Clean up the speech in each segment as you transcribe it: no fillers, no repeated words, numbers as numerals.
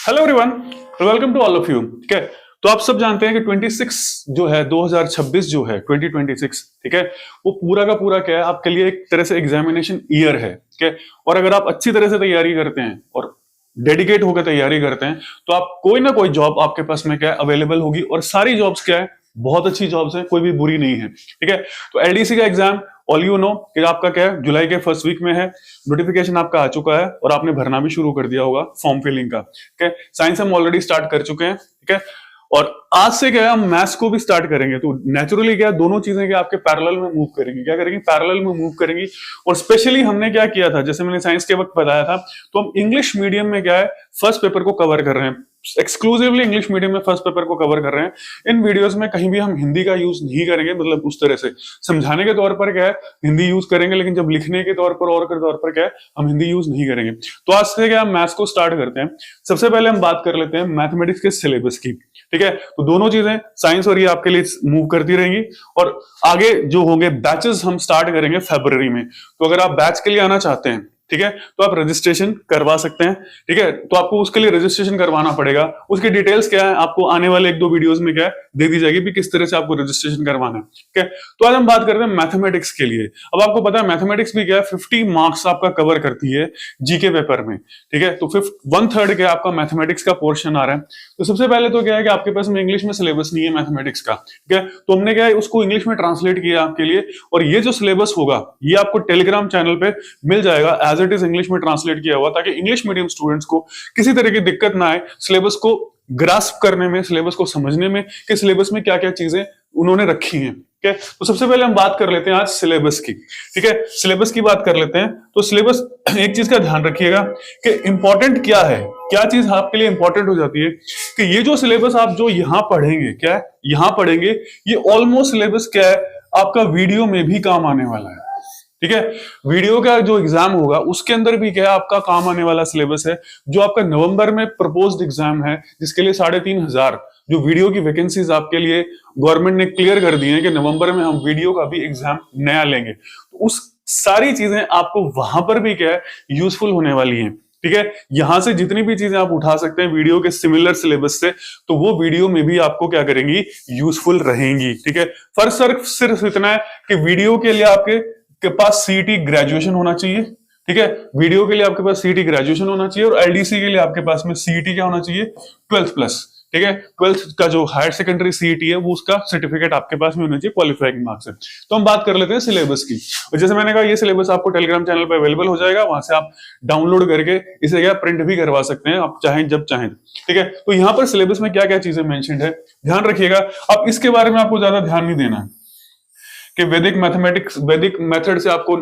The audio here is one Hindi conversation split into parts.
Hello everyone, welcome to all of you. ठीक है, तो आप सब जानते हैं कि 26 जो है 2026 जो है 2026, ठीक है, वो पूरा का पूरा क्या है आपके लिए एक तरह से एग्जामिनेशन ईयर है। ठीक है, और अगर आप अच्छी तरह से तैयारी करते हैं और डेडिकेट होकर तैयारी करते हैं तो आप कोई ना कोई जॉब आपके पास में क्या है अवेलेबल होगी। और सारी जॉब्स क्या है, बहुत अच्छी जॉब्स हैं, कोई भी बुरी नहीं है। ठीक है, तो एलडीसी का एग्जाम ऑल यू नो कि आपका क्या है जुलाई के फर्स्ट वीक में है। नोटिफिकेशन आपका आ चुका है और आपने भरना भी शुरू कर दिया होगा फॉर्म फिलिंग का। ठीक है, साइंस हम ऑलरेडी स्टार्ट कर चुके हैं। ठीक है, और आज से क्या है हम मैथ्स को भी स्टार्ट करेंगे। तो नेचुरली क्या है दोनों चीजें क्या आपके पैरेलल में मूव करेंगी, क्या करेंगी, पैरेलल में मूव करेंगी। और स्पेशली हमने क्या किया था, जैसे मैंने साइंस के वक्त बताया था, तो हम इंग्लिश मीडियम में क्या है फर्स्ट पेपर को कवर कर रहे हैं, एक्सक्लूसिवली इंग्लिश मीडियम में फर्स्ट पेपर को कवर कर रहे हैं। इन वीडियोस में कहीं भी हम हिंदी का यूज नहीं करेंगे, मतलब उस तरह से समझाने के तौर पर क्या है हिंदी यूज करेंगे, लेकिन जब लिखने के तौर पर और के तौर पर क्या है हम हिंदी यूज नहीं करेंगे। तो आज से क्या हम मैथ्स को स्टार्ट करते हैं। सबसे पहले हम बात कर लेते हैं मैथमेटिक्स के सिलेबस की। ठीक है, तो दोनों चीजें साइंस और ये आपके लिए मूव करती रहेंगी और आगे जो होंगे बैचेस हम स्टार्ट करेंगे फरवरी में। तो अगर आप बैच के लिए आना चाहते हैं, ठीक है, तो आप रजिस्ट्रेशन करवा सकते हैं। ठीक है, तो आपको उसके लिए रजिस्ट्रेशन करवाना पड़ेगा। उसकी डिटेल्स क्या है आपको आने वाले 1-2 वीडियोस में क्या है दे दी जाएगी भी किस तरह से आपको रजिस्ट्रेशन करवाना है। ठीक है, तो आज हम बात करते हैं मैथमेटिक्स के लिए। अब आपको पता है मैथमेटिक्स भी क्या है 50 मार्क्स आपका कवर करती है जीके पेपर में। ठीक है, तो 1/3 क्या आपका मैथमेटिक्स का पोर्शन आ रहा है। तो सबसे पहले तो क्या है कि आपके पास में इंग्लिश में सिलेबस नहीं है मैथमेटिक्स का। ठीक है, तो हमने क्या है उसको इंग्लिश में ट्रांसलेट किया आपके लिए, और ये जो सिलेबस होगा ये आपको टेलीग्राम चैनल पे मिल जाएगा एज इट इज इंग्लिश में ट्रांसलेट किया हुआ, ताकि इंग्लिश मीडियम स्टूडेंट्स को किसी तरह की दिक्कत ना आए सिलेबस को ग्रास्प करने में, सिलेबस को समझने में कि सिलेबस में क्या क्या चीजें उन्होंने रखी हैं। ठीक है, तो सबसे पहले हम बात कर लेते हैं आज सिलेबस की। ठीक है, सिलेबस की बात कर लेते हैं। तो सिलेबस एक चीज का ध्यान रखिएगा कि इंपॉर्टेंट क्या है, क्या चीज आपके लिए इंपॉर्टेंट हो जाती है कि ये जो सिलेबस आप जो यहां पढ़ेंगे, क्या है यहां पढ़ेंगे, ये ऑलमोस्ट सिलेबस क्या है आपका वीडियो में भी काम आने वाला है। ठीक है, वीडियो का जो एग्जाम होगा उसके अंदर भी क्या है आपका काम आने वाला सिलेबस है, जो आपका नवंबर में प्रपोज्ड एग्जाम है, जिसके लिए 3,500 जो वीडियो की वैकेंसीज आपके लिए गवर्नमेंट ने क्लियर कर दी है कि नवंबर में हम वीडियो का भी एग्जाम नया लेंगे। तो उस सारी चीजें आपको वहां पर भी क्या है यूजफुल होने वाली हैं। ठीक है, यहां से जितनी भी चीजें आप उठा सकते हैं वीडियो के सिमिलर सिलेबस से, तो वो वीडियो में भी आपको क्या करेंगी, यूजफुल रहेंगी। ठीक है, फर्क सिर्फ इतना है कि वीडियो के लिए आपके पास सीईटी ग्रेजुएशन होना चाहिए। ठीक है, वीडियो के लिए आपके पास सीईटी ग्रेजुएशन होना चाहिए, और एलडीसी के लिए आपके पास में सीईटी क्या होना चाहिए, 12+। ठीक है, 12th का जो हायर सेकेंडरी सीईटी है वो उसका सर्टिफिकेट आपके पास में होना चाहिए, क्वालिफाइंग मार्क्स है। तो हम बात कर लेते हैं सिलेबस की। और जैसे मैंने कहा ये सिलेबस आपको टेलीग्राम चैनल पर अवेलेबल हो जाएगा, वहां से आप डाउनलोड करके इसे क्या प्रिंट भी करवा सकते हैं आप चाहें जब चाहें। ठीक है, तो यहाँ पर सिलेबस में क्या क्या चीजें मेंशन्ड है ध्यान रखिएगा। अब इसके बारे में आपको ज्यादा ध्यान नहीं देना है कि वैदिक मैथमेटिक्स, वैदिक मेथड से आपको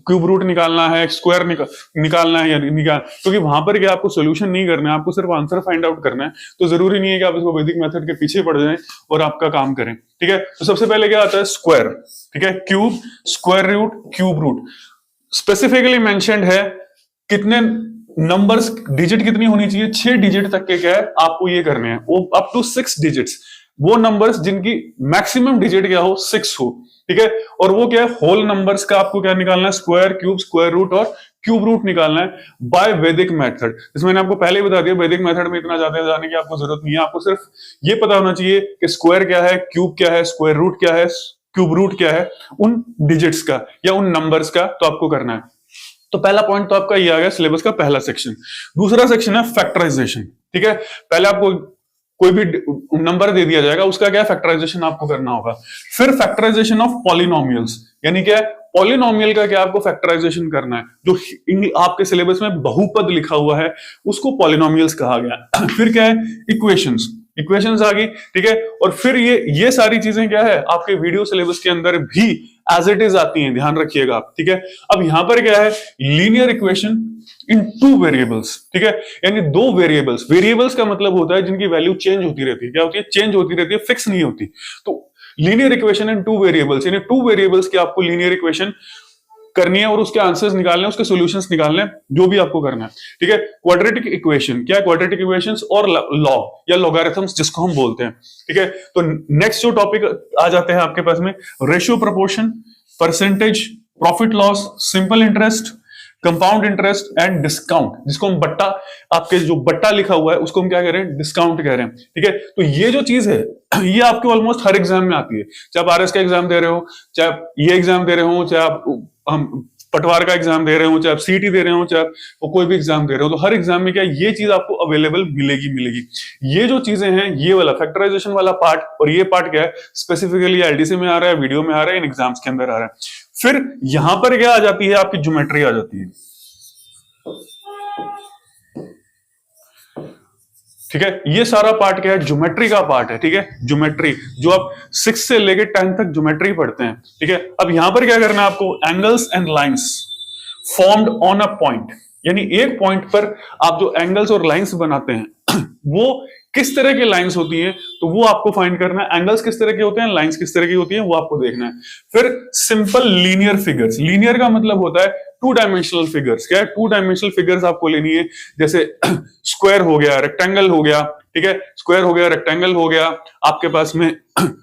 क्यूब रूट निकालना है, स्क्वायर निकालना है या निकाल, क्योंकि वहां पर क्या आपको सोल्यूशन नहीं करना है, आपको सिर्फ आंसर फाइंड आउट करना है। तो जरूरी नहीं है कि आप इसको वैदिक मेथड के पीछे पड़ जाएं और आपका काम करें। ठीक है, तो सबसे पहले क्या आता है स्क्वायर। ठीक है, cube, square root, cube root specifically mentioned है। कितने नंबर्स, डिजिट कितनी होनी चाहिए, 6 डिजिट तक के क्या है आपको ये करने हैं, वो अप टू 6 डिजिट्स, वो नंबर्स जिनकी मैक्सिमम डिजिट क्या हो 6 हो। ठीक है, और वो क्या है होल नंबर्स का आपको क्या निकालना है, स्क्वायर, क्यूब, स्क्वायर रूट और क्यूब रूट निकालना है बाय वैदिक मेथड। इसमें मैंने आपको पहले ही बता दिया वैदिक मेथड में इतना ज्यादा जाने की आपको जरूरत नहीं है। आपको सिर्फ ये पता होना चाहिए कि स्क्वायर क्या है, क्यूब क्या है, स्क्वायर रूट क्या है, क्यूब रूट क्या है, उन डिजिट्स का या उन नंबर्स का तो आपको करना है। तो पहला पॉइंट तो आपका ये आ गया सिलेबस का पहला सेक्शन। दूसरा सेक्शन है फैक्टराइजेशन। ठीक है, पहले आपको कोई भी नंबर दे दिया जाएगा, उसका क्या फैक्टराइजेशन आपको करना होगा। फिर फैक्टराइजेशन ऑफ पॉलिनोमियल्स, यानी क्या पॉलिनोमियल का क्या आपको फैक्टराइजेशन करना है, जो आपके सिलेबस में बहुपद लिखा हुआ है उसको पॉलिनोमियल्स कहा गया। फिर क्या है इक्वेशंस, इक्वेशंस आ गई। ठीक है, और फिर ये सारी चीजें क्या है आपके वीडियो सिलेबस के अंदर भी एज इट इज आती हैं, ध्यान रखिएगा आप। ठीक है, अब यहां पर क्या है लीनियर इक्वेशन इन 2 वेरिएबल्स। ठीक है, यानी 2 वेरिएबल्स, वेरिएबल्स का मतलब होता है जिनकी वैल्यू चेंज होती रहती है, क्या होती है, चेंज होती रहती है, फिक्स नहीं होती। तो लीनियर इक्वेशन इन 2 वेरिएबल्स, यानी 2 वेरिएबल्स की आपको लीनियर इक्वेशन करनी है और उसके आंसर्स निकालने, उसके सॉल्यूशंस निकालने, जो भी आपको करना है। ठीक है, क्वाड्रेटिक इक्वेशन, क्या क्वाड्रेटिक इक्वेशंस और लॉग या लॉगरिथम्स जिसको हम बोलते हैं। ठीक है, तो नेक्स्ट जो टॉपिक आ जाते हैं आपके पास में ratio, proportion, percentage, profit loss, simple interest, compound interest and discount, जिसको हम बट्टा, आपके जो बट्टा लिखा हुआ है उसको हम क्या कह रहे हैं, डिस्काउंट कह रहे हैं। ठीक है, तो ये जो चीज है ये आपके ऑलमोस्ट हर एग्जाम में आती है, चाहे आप आरएस का एग्जाम दे रहे हो, चाहे आप ये एग्जाम दे रहे हो, चाहे आप हम पटवार का एग्जाम दे रहे हो, चाहे आप सीटी दे रहे हो, चाहे आप कोई भी एग्जाम दे रहे हो, तो हर एग्जाम में क्या ये चीज आपको अवेलेबल मिलेगी। ये जो चीजें हैं, ये वाला फैक्टराइजेशन वाला पार्ट, और ये पार्ट क्या है, स्पेसिफिकली एलडीसी में आ रहा है, वीडियो में आ रहा है, इन एग्जाम्स के अंदर आ रहा है। फिर यहां पर क्या आ जाती है, आपकी ज्योमेट्री आ जाती है। ठीक है, ये सारा पार्ट क्या है, ज्योमेट्री का पार्ट है। ठीक है, ज्योमेट्री जो आप 6 से लेके 10 तक ज्योमेट्री पढ़ते हैं। ठीक है, अब यहां पर क्या करना है आपको, angles and lines formed on a point, यानी एक पॉइंट पर आप जो एंगल्स और लाइंस बनाते हैं वो किस तरह की लाइंस होती हैं, तो वो आपको फाइंड करना है। एंगल्स किस तरह के होते हैं, लाइंस किस तरह की होती हैं, वो आपको देखना है। फिर सिंपल लीनियर फिगर्स, लीनियर का मतलब होता है टू डायमेंशनल फिगर्स। क्या है, टू डायमेंशनल फिगर्स आपको लेनी है, जैसे स्क्वायर हो गया, रेक्टेंगल हो गया। ठीक है, स्क्वायर हो गया, रेक्टेंगल हो गया, आपके पास में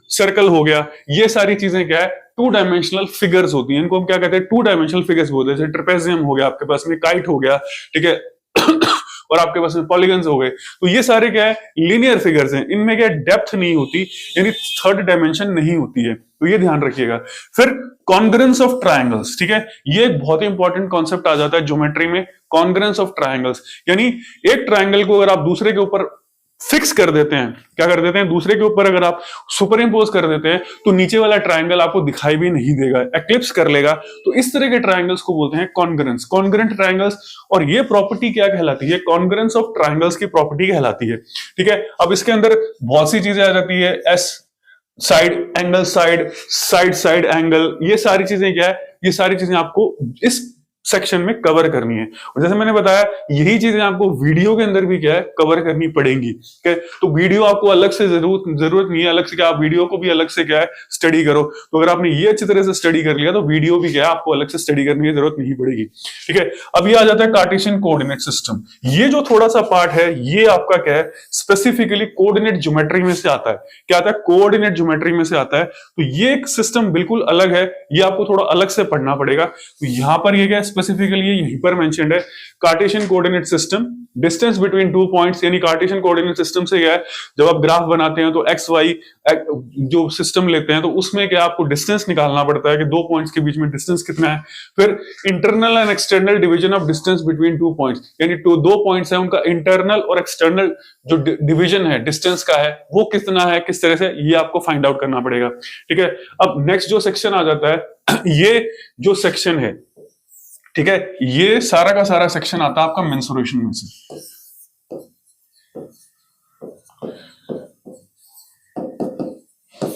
सर्कल हो गया, ये सारी चीजें क्या है, टू डायमेंशनल फिगर्स होती हैं। इनको हम क्या कहते हैं, टू डायमेंशनल फिगर्स बोलते हैं। जैसे ट्रेपेजियम हो गया, आपके पास में काइट हो गया, ठीक है और आपके पास में पॉलीगन्स हो गए। तो ये सारे क्या है, लीनियर फिगर्स हैं, इनमें क्या डेप्थ नहीं होती, यानी थर्ड डायमेंशन नहीं होती है, तो ये ध्यान रखिएगा। फिर कॉन्ग्रुएंस ऑफ ट्रायंगल्स, ठीक है, ये एक बहुत ही इंपॉर्टेंट कॉन्सेप्ट आ जाता है ज्योमेट्री में, कॉन्ग्रुएंस ऑफ ट्रायंगल्स, यानी एक ट्रायंगल को अगर आप दूसरे के ऊपर फिक्स कर देते हैं, क्या कर देते हैं, दूसरे के ऊपर अगर आप सुपर इम्पोज कर देते हैं, तो नीचे वाला ट्रायंगल आपको दिखाई भी नहीं देगा, एक्लिप्स कर लेगा। तो इस तरह के ट्रायंगल्स को बोलते हैं कॉन्ग्रुएंस, कॉन्ग्रुएंट ट्रायंगल्स। और ये प्रॉपर्टी क्या कहलाती है, कॉन्ग्रुएंस ऑफ ट्रायंगल्स की प्रॉपर्टी कहलाती है। ठीक है, अब इसके अंदर बहुत सी चीजें आ जाती है, S side angle, side side side angle, ये सारी चीजें क्या है, ये सारी चीजें आपको इस सेक्शन में कवर करनी है। और जैसे मैंने बताया, यही चीजें आपको वीडियो के अंदर भी क्या है, कवर करनी पड़ेंगी। तो वीडियो आपको अलग से जरूरत नहीं है, अलग से क्या, आप वीडियो को भी अलग से क्या है, स्टडी करो। तो अगर आपने ये अच्छी तरह से स्टडी कर लिया, तो वीडियो भी क्या है, आपको अलग से स्टडी करने की जरूरत नहीं पड़ेगी। ठीक है, अब ये आ जाता है कार्टेशियन कोऑर्डिनेट सिस्टम। ये जो थोड़ा सा पार्ट है, ये आपका क्या है, स्पेसिफिकली कोऑर्डिनेट ज्योमेट्री में से आता है। क्या आता है, कोऑर्डिनेट ज्योमेट्री में से आता है। तो ये एक सिस्टम बिल्कुल अलग है, ये आपको थोड़ा अलग से पढ़ना पड़ेगा। तो यहां पर ये क्या स्पेसिफिकली यहीं पर मेंशन्ड है, Cartesian coordinate system, distance between 2 points, यानी कार्टेशियन कोऑर्डिनेट सिस्टम से क्या है, जब आप ग्राफ बनाते हैं तो एक्स वाई जो सिस्टम लेते हैं, तो उसमें क्या आपको डिस्टेंस निकालना पड़ता है कि 2 पॉइंट्स के बीच में डिस्टेंस कितना है। फिर internal and external division of distance between 2 points, यानी 2 पॉइंट्स है, उनका इंटरनल और एक्सटर्नल जो डिवीजन है डिस्टेंस का है, वो कितना है, किस तरह से, ये आपको फाइंड आउट करना पड़ेगा। ठीक है, अब नेक्स्ट जो सेक्शन आ जाता है, ये जो सेक्शन है, ठीक है, ये सारा का सारा सेक्शन आता है आपका मेंसुरेशन में से।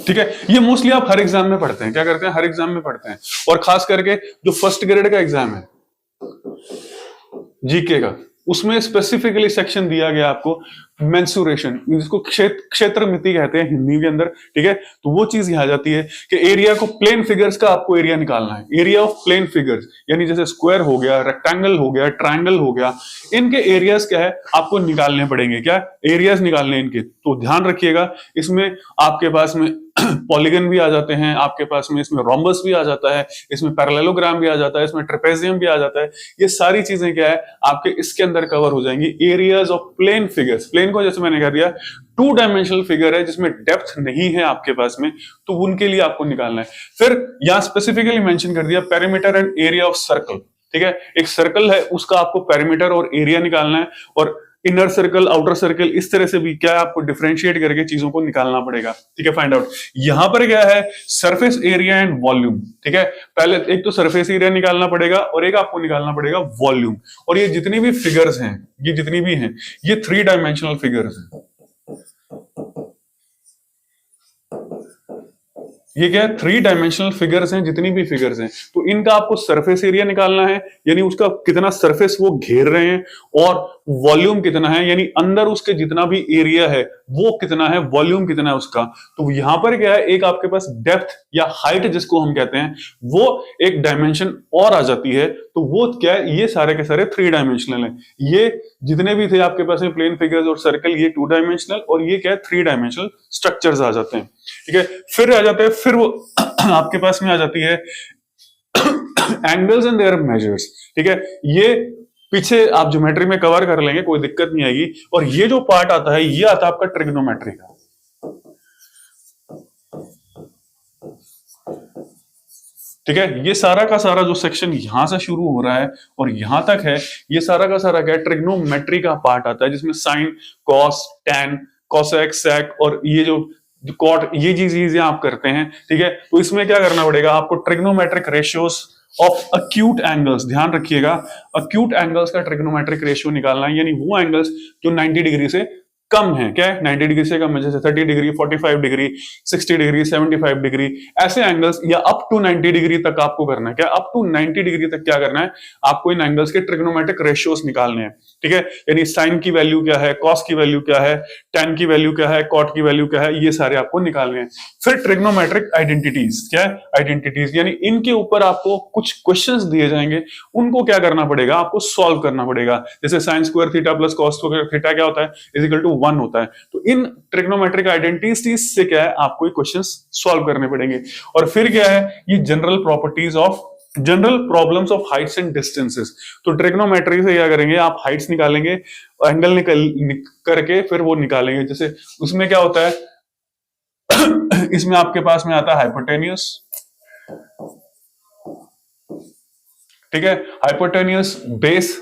ठीक है, ये मोस्टली आप हर एग्जाम में पढ़ते हैं, क्या करते हैं, हर एग्जाम में पढ़ते हैं। और खास करके जो फर्स्ट ग्रेड का एग्जाम है जीके का, उसमें स्पेसिफिकली सेक्शन दिया गया आपको मेंसुरेशन, जिसको क्षेत्र मिति कहते हैं हिंदी के अंदर। ठीक है, तो वो चीज यहां आ जाती है कि एरिया को, प्लेन फिगर्स का आपको एरिया निकालना है, एरिया ऑफ प्लेन फिगर्स, यानी जैसे स्क्वायर हो गया, रेक्टेंगल हो गया, ट्रायंगल हो गया, इनके एरियाज क्या है, आपको निकालने पड़ेंगे। क्या एरियाज निकालने इनके, तो ध्यान रखिएगा, इसमें आपके पास में पॉलीगन भी आ जाते हैं, आपके पास में इसमें रोम्बस भी आ जाता है, इसमें पैरेललोग्राम भी आ जाता है, इसमें ट्रेपेजियम भी आ जाता है। ये सारी चीजें क्या है, आपके इसके अंदर कवर हो जाएंगी, areas of plane figures. Plane को जैसे मैंने कह दिया 2 डायमेंशनल फिगर है, जिसमें डेप्थ नहीं है आपके पास में, तो उनके लिए आपको निकालना है। फिर यहां स्पेसिफिकली मेंशन कर दिया perimeter and area of circle. ठीक है, एक सर्कल है, उसका आपको पेरीमीटर और एरिया निकालना है, और इनर सर्कल, आउटर सर्कल, इस तरह से भी क्या है, आपको डिफरेंशिएट करके चीजों को निकालना पड़ेगा। ठीक है, फाइंड आउट। यहां पर क्या है, सरफेस एरिया एंड वॉल्यूम। ठीक है, पहले एक तो सरफेस एरिया निकालना पड़ेगा, और एक आपको निकालना पड़ेगा वॉल्यूम। और ये जितनी भी फिगर्स हैं, ये जितनी भी हैं, ये 3 डायमेंशनल फिगर्स हैं। ये क्या है, 3 डायमेंशनल फिगर्स हैं, जितनी भी फिगर्स हैं, तो इनका आपको सरफेस एरिया निकालना है, यानी उसका कितना सरफेस वो घेर रहे हैं, और वॉल्यूम कितना है, यानी अंदर उसके जितना भी एरिया है वो कितना है, वॉल्यूम कितना है उसका। तो यहां पर क्या है, एक आपके पास डेप्थ या हाइट जिसको हम कहते हैं, वो एक डायमेंशन और आ जाती है। तो वो क्या है, ये सारे के सारे 3 डायमेंशनल है। ये जितने भी थे आपके पास में प्लेन फिगर्स और सर्कल, ये 2 डायमेंशनल, और ये क्या है, 3 डायमेंशनल स्ट्रक्चर्स आ जाते हैं। ठीक है, फिर आ जाते हैं, फिर वो आपके पास में आ जाती है एंगल्स एंड देयर मेजर्स, ठीक है। ये पीछे आप ज्योमेट्री में कवर कर लेंगे, कोई दिक्कत नहीं आएगी। और ये जो पार्ट आता है ये आता है आपका ट्रिग्नोमेट्री का, ठीक है। ये सारा का सारा जो सेक्शन यहां से शुरू हो रहा है और यहां तक है, ये सारा का सारा क्या है, ट्रिग्नोमेट्री का पार्ट आता है, जिसमें साइन, कॉस, टैन, कोसेक, सेक और ये जो कॉट, ये चीजें आप करते हैं, ठीक है। तो इसमें क्या करना पड़ेगा आपको, trigonometric ratios of acute angles, ध्यान रखिएगा, अक्यूट एंगल्स का ट्रिग्नोमेट्रिक रेशियो निकालना है, यानी वो एंगल्स जो 90 डिग्री से कम है, क्या है 90 डिग्री से कम है, जैसे 30 डिग्री, 45 डिग्री, 60 डिग्री, 75 डिग्री, ऐसे एंगल्स, या अप टू 90 डिग्री तक आपको करना है। क्या अप टू 90 डिग्री तक क्या करना है आपको, इन एंगल्स के ट्रिग्नोमेट्रिक रेशियोज निकालने हैं, ठीक है। यानी साइन की वैल्यू क्या है, कॉस की वैल्यू क्या है, टैन की वैल्यू क्या है, कॉट की वैल्यू क्या है, ये सारे आपको निकालने हैं। फिर ट्रिग्नोमेट्रिक आइडेंटिटीज, क्या है आइडेंटिटीज, यानी इनके ऊपर आपको कुछ क्वेश्चंस दिए जाएंगे, उनको क्या करना पड़ेगा आपको, सॉल्व करना पड़ेगा। जैसे sine square theta plus cos square theta क्या होता है, इज इक्वल टू 1 होता है। तो इन ट्रिग्नोमेट्रिक आइडेंटिटीज से क्या है आपको क्वेश्चंस सॉल्व करने पड़ेंगे। और फिर क्या है, ये general properties of, general problems of Heights and distances. तो ट्रिग्नोमेट्री से क्या करेंगे आप, हाइट्स निकालेंगे, एंगल करके फिर वो निकालेंगे। जैसे उसमें क्या होता है इसमें आपके पास में आता है हाइपोटेनियस, ठीक है, हाइपोटेनियस, बेस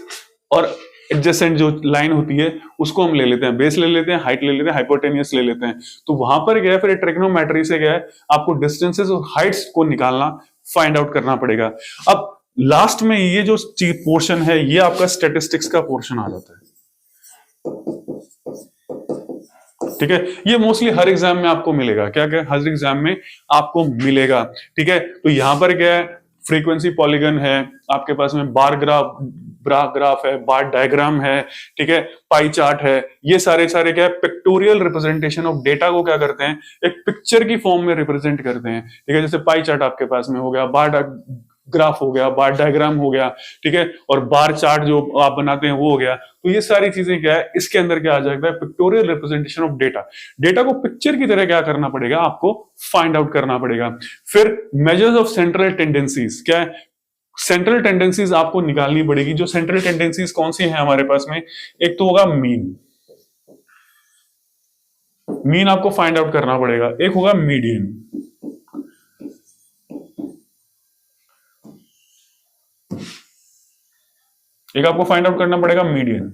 और एडजेसेंट जो लाइन होती है उसको हम ले लेते हैं, बेस ले लेते हैं, हाइट ले लेते हैं, हाइपोटेनियस ले लेते हैं। तो वहां पर क्या है, फिर ट्रिग्नोमेट्री से क्या है आपको डिस्टेंसेस और हाइट्स को निकालना, फाइंड आउट करना पड़ेगा। अब लास्ट में ये जो पोर्शन है ये आपका स्टैटिस्टिक्स का पोर्शन आ जाता है, ठीक है। ये मोस्टली हर एग्जाम में आपको मिलेगा, क्या क्या हर एग्जाम में आपको मिलेगा, ठीक है। तो यहां पर क्या है, फ्रीक्वेंसी पॉलीगन है आपके पास में, बार ग्राफ है, बार डायग्राम है, ठीक है, पाई चार्ट है, ये सारे क्या है पिक्टोरियल रिप्रेजेंटेशन ऑफ डेटा को क्या करते हैं, एक पिक्चर की फॉर्म में रिप्रेजेंट करते हैं, ठीक है। जैसे पाई चार्ट आपके पास में हो गया, बार ग्राफ हो गया, बार डायग्राम हो गया, ठीक है, और बार चार्ट जो आप बनाते हैं वो हो गया। तो ये सारी चीजें क्या है, इसके अंदर क्या आ जाएगा, pictorial representation of data. Data को पिक्चर की तरह क्या करना पड़ेगा आपको, फाइंड आउट करना पड़ेगा। फिर मेजर्स ऑफ सेंट्रल टेंडेंसीज, क्या है, सेंट्रल टेंडेंसीज आपको निकालनी पड़ेगी। जो सेंट्रल टेंडेंसीज कौन सी है हमारे पास में, एक तो होगा मीन, मीन आपको फाइंड आउट करना पड़ेगा, एक होगा मीडियन, एक आपको फाइंड आउट करना पड़ेगा मीडियन,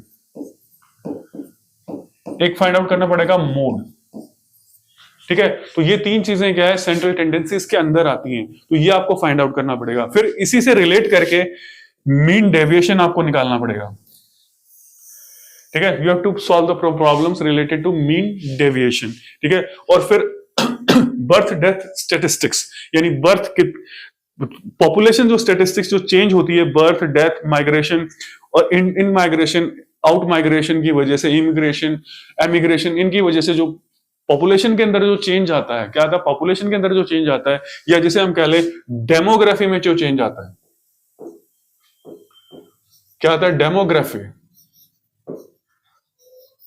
एक फाइंड आउट करना पड़ेगा मोड, ठीक है। तो ये तीन चीजें क्या है सेंट्रल टेंडेंसीज के अंदर आती हैं, तो ये आपको फाइंड आउट करना पड़ेगा। फिर इसी से रिलेट करके मीन डेविएशन आपको निकालना पड़ेगा, ठीक है। You have to solve the problems related to mean deviation, ठीक है। और फिर बर्थ डेथ स्टेटिस्टिक्स, यानी बर्थ के पॉपुलेशन जो स्टेटिस्टिक्स जो चेंज होती है, बर्थ, डेथ, माइग्रेशन और इन माइग्रेशन, आउट माइग्रेशन की वजह से, इमिग्रेशन, एमिग्रेशन, इनकी वजह से जो पॉपुलेशन के अंदर जो चेंज आता है, क्या आता है पॉपुलेशन के अंदर जो चेंज आता है, या जिसे हम कह ले डेमोग्राफी में जो चेंज आता है, क्या आता है डेमोग्राफी,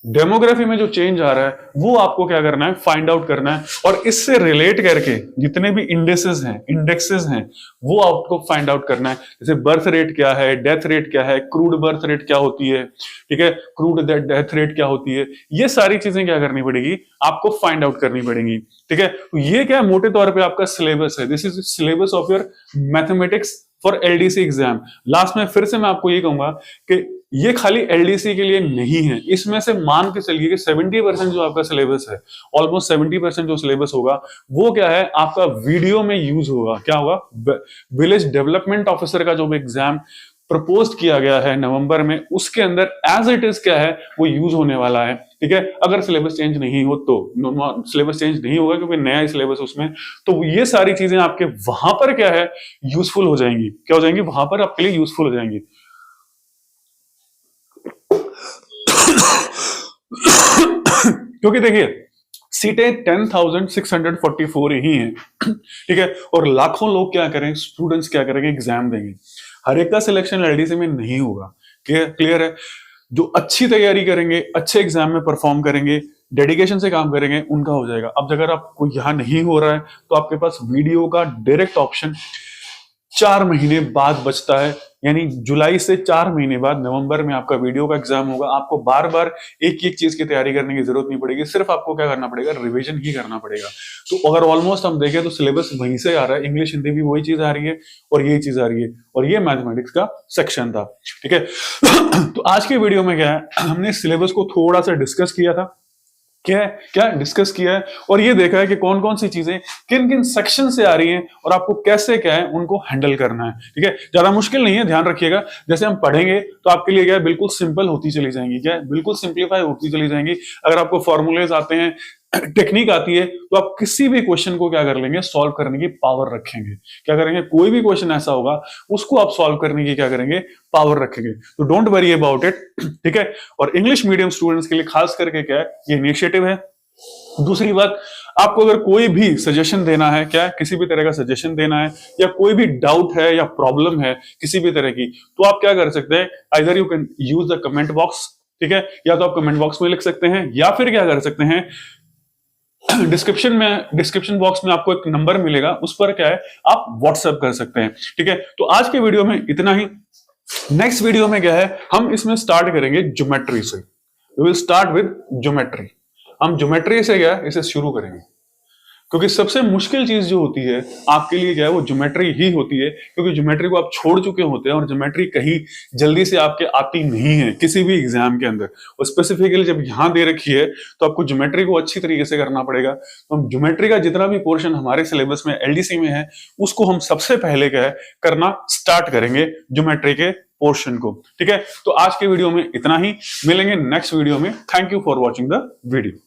डेमोग्राफी में जो चेंज आ रहा है वो आपको क्या करना है, फाइंड आउट करना है। और इससे रिलेट करके जितने भी इंडेक्सेस हैं वो आपको फाइंड आउट करना है। जैसे बर्थ रेट क्या है, डेथ रेट क्या है, क्रूड बर्थ रेट क्या होती है, ठीक है, क्रूड डेथ रेट क्या होती है, ये सारी चीजें क्या करनी पड़ेगी आपको, फाइंड आउट करनी पड़ेगी, ठीक है। तो ये क्या मोटे तौर पर आपका सिलेबस है, this is syllabus of your mathematics for LDC exam. Last में फिर से मैं आपको ये कहूंगा कि ये खाली एलडीसी के लिए नहीं है, इसमें से मान के चलिए कि 70% जो आपका सिलेबस है, ऑलमोस्ट 70% जो सिलेबस होगा वो क्या है आपका वीडियो में यूज होगा। क्या होगा, विलेज डेवलपमेंट ऑफिसर का जो भी एग्जाम प्रपोज किया गया है नवंबर में, उसके अंदर एज इट इज क्या है वो यूज होने वाला है, ठीक है। अगर सिलेबस चेंज नहीं हो तो, सिलेबस चेंज नहीं होगा क्योंकि नया सिलेबस उसमें, तो ये सारी चीजें आपके वहां पर क्या है यूजफुल हो जाएंगी, क्या हो जाएंगी वहां पर आपके लिए यूजफुल हो जाएंगी। क्योंकि देखिए सीटें 10,644 ही हैं, ठीक है, और लाखों लोग क्या करें, स्टूडेंट्स क्या करेंगे, एग्जाम देंगे, हर एक का सिलेक्शन एलडीसी में नहीं होगा, क्लियर है। जो अच्छी तैयारी करेंगे, अच्छे एग्जाम में परफॉर्म करेंगे, डेडिकेशन से काम करेंगे, उनका हो जाएगा। अब अगर आपको यहां नहीं हो रहा है तो आपके पास वीडियो का डायरेक्ट ऑप्शन 4 महीने बाद बचता है, यानी जुलाई से 4 महीने बाद नवंबर में आपका वीडियो का एग्जाम होगा। आपको बार बार एक एक चीज की तैयारी करने की जरूरत नहीं पड़ेगी, सिर्फ आपको क्या करना पड़ेगा, रिवीजन ही करना पड़ेगा। तो अगर ऑलमोस्ट हम देखें तो सिलेबस वहीं से आ रहा है, इंग्लिश हिंदी भी वही चीज आ रही है और यही चीज आ रही है, और ये मैथमेटिक्स का सेक्शन था, ठीक है। तो आज के वीडियो में क्या है, हमने सिलेबस को थोड़ा सा डिस्कस किया था, क्या डिस्कस किया है, और ये देखा है कि कौन कौन सी चीजें किन किन सेक्शन से आ रही हैं और आपको कैसे क्या है उनको हैंडल करना है, ठीक है। ज्यादा मुश्किल नहीं है, ध्यान रखिएगा। जैसे हम पढ़ेंगे तो आपके लिए क्या है, बिल्कुल सिंपल होती चली जाएंगी, क्या है, बिल्कुल सिंप्लीफाई होती चली जाएंगी। अगर आपको फॉर्मूलेज आते हैं, टेक्निक आती है, तो आप किसी भी क्वेश्चन को क्या कर लेंगे, सॉल्व करने की पावर रखेंगे। क्या करेंगे, कोई भी क्वेश्चन ऐसा होगा उसको आप सॉल्व करने की क्या करेंगे, पावर रखेंगे। तो डोंट वरी अबाउट इट, ठीक है। और इंग्लिश मीडियम स्टूडेंट्स के लिए खास करके क्या है, ये इनिशिएटिव है। दूसरी बात, आपको अगर कोई भी सजेशन देना है, क्या है, किसी भी तरह का सजेशन देना है, या कोई भी डाउट है या प्रॉब्लम है किसी भी तरह की, तो आप क्या कर सकते हैं, either you can use the comment box, ठीक है, या तो आप कमेंट बॉक्स में लिख सकते हैं, या फिर क्या कर सकते हैं, डिस्क्रिप्शन बॉक्स में आपको एक नंबर मिलेगा, उस पर क्या है, आप व्हाट्सएप कर सकते हैं, ठीक है। तो आज के वीडियो में इतना ही। नेक्स्ट वीडियो में क्या है, हम इसमें स्टार्ट करेंगे ज्योमेट्री से। We will start with geometry. हम ज्योमेट्री से क्या है, इसे शुरू करेंगे, क्योंकि सबसे मुश्किल चीज जो होती है आपके लिए क्या है, वो ज्योमेट्री ही होती है, क्योंकि ज्योमेट्री को आप छोड़ चुके होते हैं और ज्योमेट्री कहीं जल्दी से आपके आती नहीं है किसी भी एग्जाम के अंदर। और स्पेसिफिकली जब यहां दे रखी है तो आपको ज्योमेट्री को अच्छी तरीके से करना पड़ेगा। तो हम ज्योमेट्री का जितना भी पोर्शन हमारे सिलेबस में एलडीसी में है, उसको हम सबसे पहले क्या है, करना स्टार्ट करेंगे, ज्योमेट्री के पोर्शन को, ठीक है। तो आज के वीडियो में इतना ही, मिलेंगे नेक्स्ट वीडियो में। Thank you for watching the video.